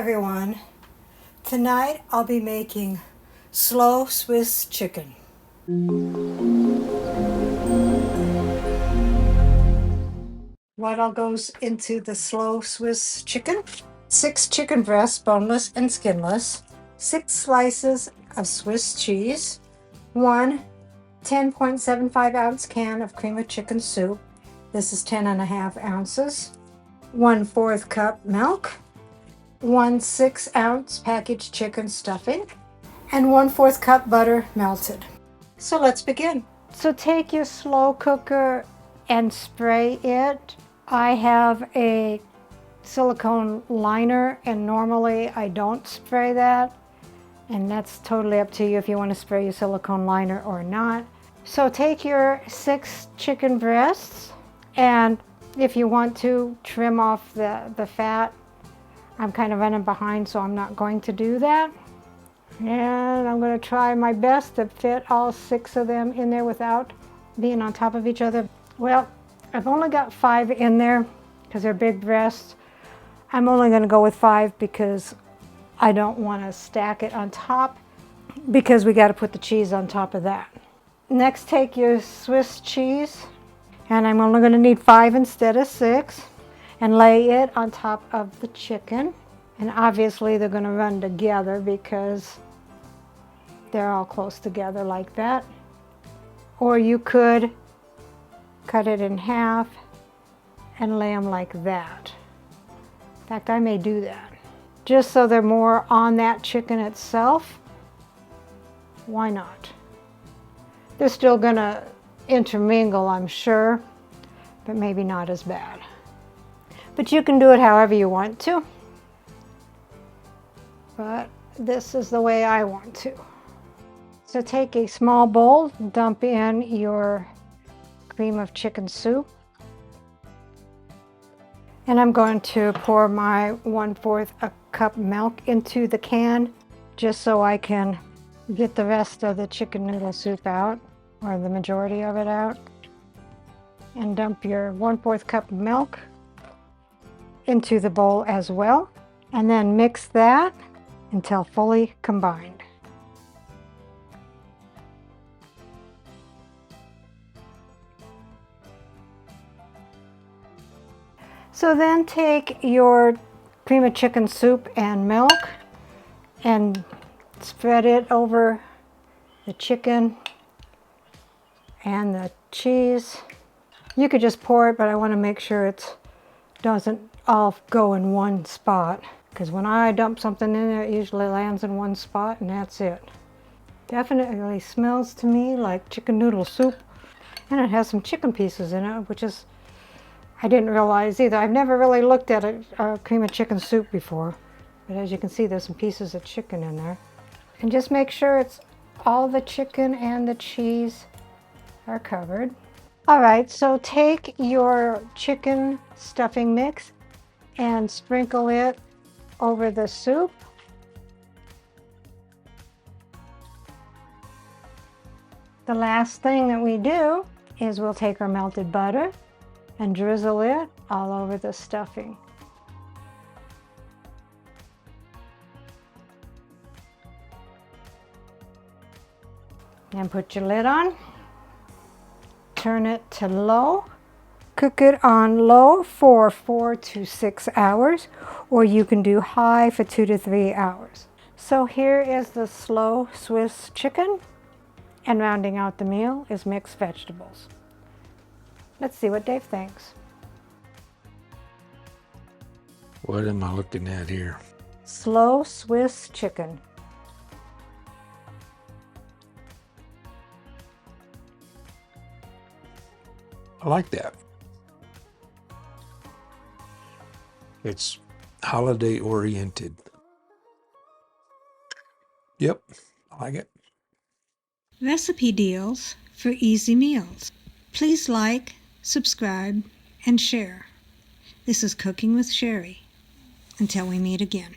everyone. Tonight I'll be making slow Swiss chicken. What all goes into the slow Swiss chicken? 6 chicken breasts, boneless and skinless, 6 slices of Swiss cheese, 1 10.75 ounce can of cream of chicken soup. This is 10.5 ounces. 1/4 cup milk, 1 6-ounce packaged chicken stuffing, and 1/4 cup butter melted. So let's begin. So take your slow cooker and spray it. I have a silicone liner and normally I don't spray that, and that's totally up to you if you want to spray your silicone liner or not. So take your 6 chicken breasts, and if you want to trim off the fat, I'm kind of running behind, so I'm not going to do that. And I'm going to try my best to fit all 6 of them in there without being on top of each other. Well, I've only got 5 in there because they're big breasts. I'm only going to go with 5 because I don't want to stack it on top, because we got to put the cheese on top of that. Next, take your Swiss cheese, and I'm only going to need 5 instead of 6, and lay it on top of the chicken. And obviously they're going to run together because they're all close together like that. Or you could cut it in half and lay them like that. In fact, I may do that. Just so they're more on that chicken itself. Why not? They're still going to intermingle, I'm sure, but maybe not as bad. But you can do it however you want to. But this is the way I want to. So take a small bowl, dump in your cream of chicken soup. And I'm going to pour my 1/4 cup milk into the can, just so I can get the rest of the chicken noodle soup out, or the majority of it out. And dump your 1/4 cup of milk into the bowl as well. And then mix that until fully combined. So then take your cream of chicken soup and milk and spread it over the chicken and the cheese. You could just pour it, but I want to make sure it doesn't all go in one spot, because when I dump something in there, it usually lands in one spot and that's it. Definitely smells to me like chicken noodle soup, and it has some chicken pieces in it, which is, I didn't realize either. I've never really looked at a cream of chicken soup before, but as you can see, there's some pieces of chicken in there. And just make sure it's all the chicken and the cheese are covered. All right, so take your chicken stuffing mix and sprinkle it over the soup. The last thing that we do is we'll take our melted butter and drizzle it all over the stuffing. And put your lid on. Turn it to low. Cook it on low for 4 to 6 hours, or you can do high for 2 to 3 hours. So here is the slow Swiss chicken, and rounding out the meal is mixed vegetables. Let's see what Dave thinks. What am I looking at here? Slow Swiss chicken. I like that. It's holiday oriented. Yep, I like it. Recipe deals for easy meals. Please like, subscribe, and share. This is Cooking with Sherry. Until we meet again.